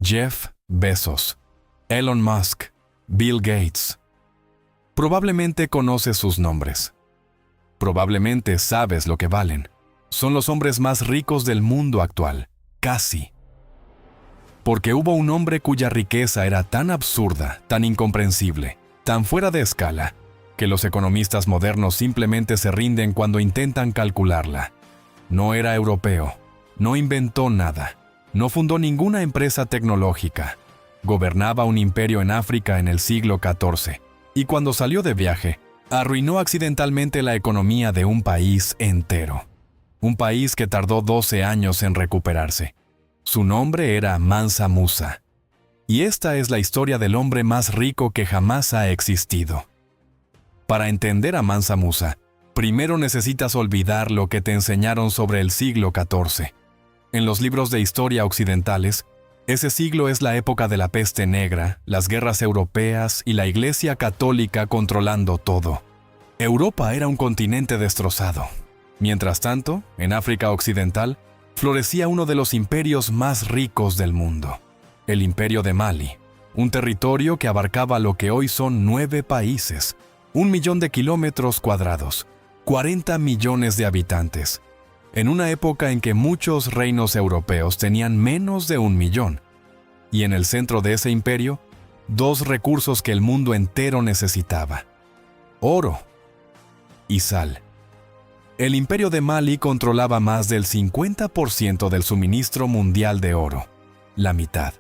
Jeff Bezos, Elon Musk, Bill Gates. Probablemente conoces sus nombres. Probablemente sabes lo que valen. Son los hombres más ricos del mundo actual, casi. Porque hubo un hombre cuya riqueza era tan absurda, tan incomprensible, tan fuera de escala, que los economistas modernos simplemente se rinden cuando intentan calcularla. No era europeo, no inventó nada, no fundó ninguna empresa tecnológica, gobernaba un imperio en África en el siglo XIV, y cuando salió de viaje, arruinó accidentalmente la economía de un país entero. Un país que tardó 12 años en recuperarse. Su nombre era Mansa Musa. Y esta es la historia del hombre más rico que jamás ha existido. Para entender a Mansa Musa, primero necesitas olvidar lo que te enseñaron sobre el siglo XIV. En los libros de historia occidentales, ese siglo es la época de la peste negra, las guerras europeas y la Iglesia Católica controlando todo. Europa era un continente destrozado. Mientras tanto, en África Occidental, florecía uno de los imperios más ricos del mundo, el Imperio de Mali, un territorio que abarcaba lo que hoy son 9 países, 1 millón de kilómetros cuadrados, 40 millones de habitantes, en una época en que muchos reinos europeos tenían menos de 1 millón, y en el centro de ese imperio, 2 recursos que el mundo entero necesitaba: oro y sal. El Imperio de Mali controlaba más del 50% del suministro mundial de oro, la mitad.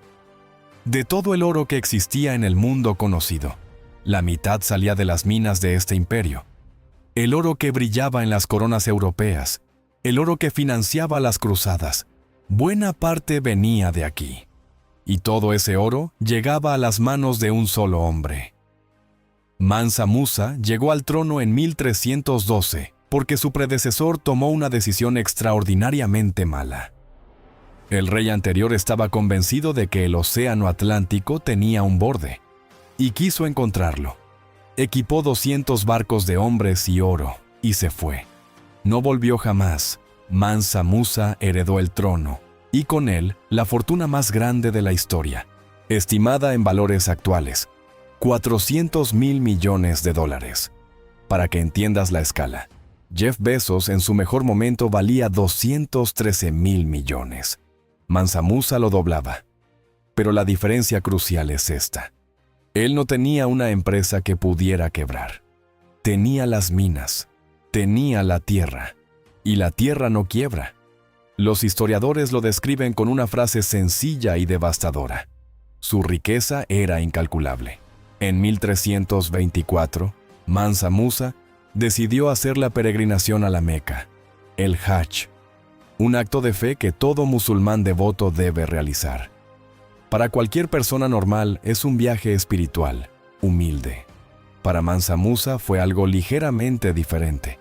De todo el oro que existía en el mundo conocido, la mitad salía de las minas de este imperio. El oro que brillaba en las coronas europeas, el oro que financiaba las cruzadas, buena parte venía de aquí. Y todo ese oro llegaba a las manos de un solo hombre. Mansa Musa llegó al trono en 1312 porque su predecesor tomó una decisión extraordinariamente mala. El rey anterior estaba convencido de que el océano Atlántico tenía un borde, y quiso encontrarlo. Equipó 200 barcos de hombres y oro, y se fue. No volvió jamás. Mansa Musa heredó el trono, y con él la fortuna más grande de la historia, estimada en valores actuales, $400 mil millones. Para que entiendas la escala, Jeff Bezos en su mejor momento valía 213 mil millones. Mansa Musa lo doblaba. Pero la diferencia crucial es esta. Él no tenía una empresa que pudiera quebrar. Tenía las minas, tenía la tierra, y la tierra no quiebra. Los historiadores lo describen con una frase sencilla y devastadora. Su riqueza era incalculable. En 1324, Mansa Musa decidió hacer la peregrinación a la Meca, el Hajj, un acto de fe que todo musulmán devoto debe realizar. Para cualquier persona normal es un viaje espiritual, humilde. Para Mansa Musa fue algo ligeramente diferente.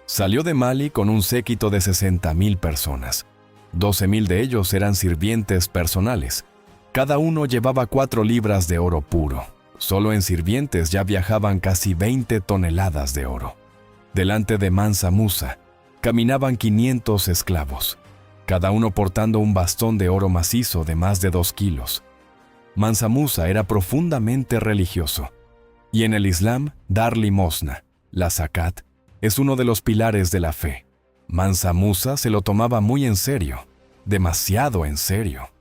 Salió de Mali con un séquito de 60.000 personas. 12.000 de ellos eran sirvientes personales. Cada uno llevaba 4 libras de oro puro. Solo en sirvientes ya viajaban casi 20 toneladas de oro. Delante de Mansa Musa caminaban 500 esclavos, cada uno portando un bastón de oro macizo de más de 2 kilos. Mansa Musa era profundamente religioso, y en el Islam, dar limosna, la zakat, es uno de los pilares de la fe. Mansa Musa se lo tomaba muy en serio, demasiado en serio.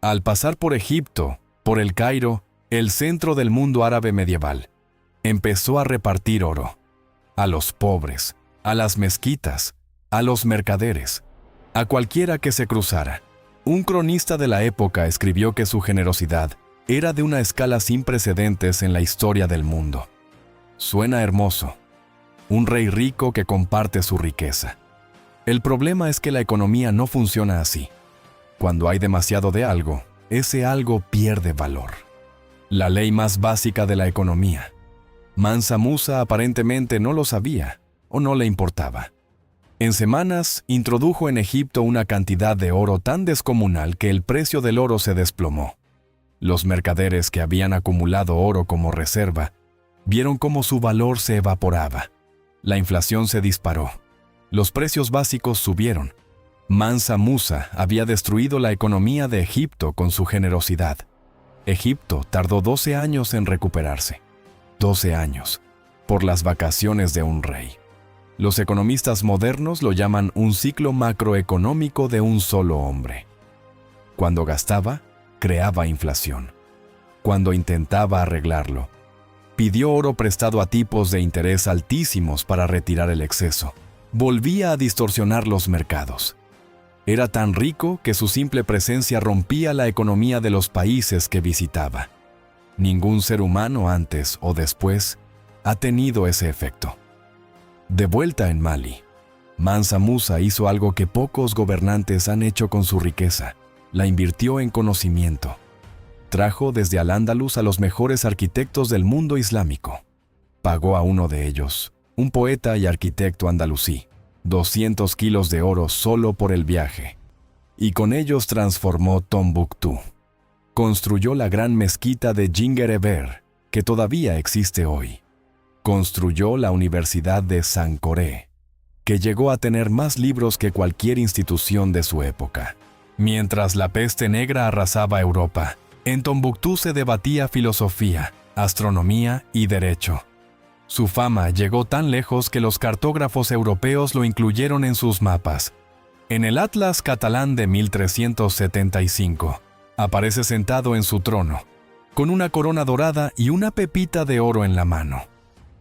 Al pasar por Egipto, por el Cairo, el centro del mundo árabe medieval, empezó a repartir oro a los pobres, a las mezquitas, a los mercaderes, a cualquiera que se cruzara. Un cronista de la época escribió que su generosidad era de una escala sin precedentes en la historia del mundo. Suena hermoso. Un rey rico que comparte su riqueza. El problema es que la economía no funciona así. Cuando hay demasiado de algo, ese algo pierde valor. La ley más básica de la economía. Mansa Musa aparentemente no lo sabía o no le importaba. En semanas introdujo en Egipto una cantidad de oro tan descomunal que el precio del oro se desplomó. Los mercaderes que habían acumulado oro como reserva vieron cómo su valor se evaporaba. La inflación se disparó. Los precios básicos subieron. Mansa Musa había destruido la economía de Egipto con su generosidad. Egipto tardó 12 años en recuperarse. 12 años, por las vacaciones de un rey. Los economistas modernos lo llaman un ciclo macroeconómico de un solo hombre. Cuando gastaba, creaba inflación. Cuando intentaba arreglarlo, pidió oro prestado a tipos de interés altísimos para retirar el exceso. Volvía a distorsionar los mercados. Era tan rico que su simple presencia rompía la economía de los países que visitaba. Ningún ser humano antes o después ha tenido ese efecto. De vuelta en Mali, Mansa Musa hizo algo que pocos gobernantes han hecho con su riqueza. La invirtió en conocimiento. Trajo desde Al-Ándalus a los mejores arquitectos del mundo islámico. Pagó a uno de ellos, un poeta y arquitecto andalusí, 200 kilos de oro solo por el viaje. Y con ellos transformó Tombuctú. Construyó la gran mezquita de Djinguereber, que todavía existe hoy. Construyó la Universidad de Sankoré, que llegó a tener más libros que cualquier institución de su época. Mientras la peste negra arrasaba Europa, en Tombuctú se debatía filosofía, astronomía y derecho. Su fama llegó tan lejos que los cartógrafos europeos lo incluyeron en sus mapas. En el Atlas catalán de 1375, aparece sentado en su trono, con una corona dorada y una pepita de oro en la mano.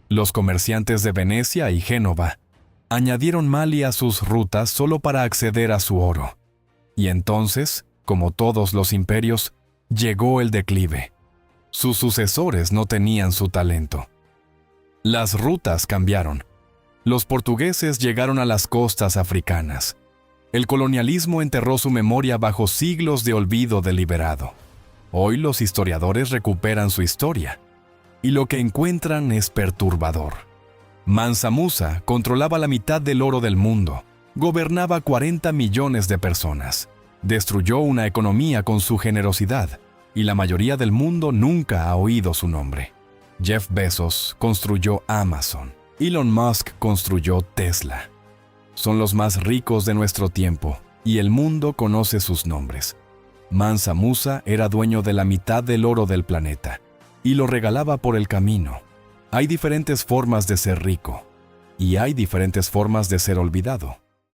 Los comerciantes de Venecia y Génova añadieron Mali a sus rutas solo para acceder a su oro. Y entonces, como todos los imperios, llegó el declive. Sus sucesores no tenían su talento. Las rutas cambiaron. Los portugueses llegaron a las costas africanas. El colonialismo enterró su memoria bajo siglos de olvido deliberado. Hoy los historiadores recuperan su historia, y lo que encuentran es perturbador. Mansa Musa controlaba la mitad del oro del mundo, gobernaba 40 millones de personas, destruyó una economía con su generosidad, y la mayoría del mundo nunca ha oído su nombre. Jeff Bezos construyó Amazon. Elon Musk construyó Tesla. Son los más ricos de nuestro tiempo, y el mundo conoce sus nombres. Mansa Musa era dueño de la mitad del oro del planeta, y lo regalaba por el camino. Hay diferentes formas de ser rico, y hay diferentes formas de ser olvidado.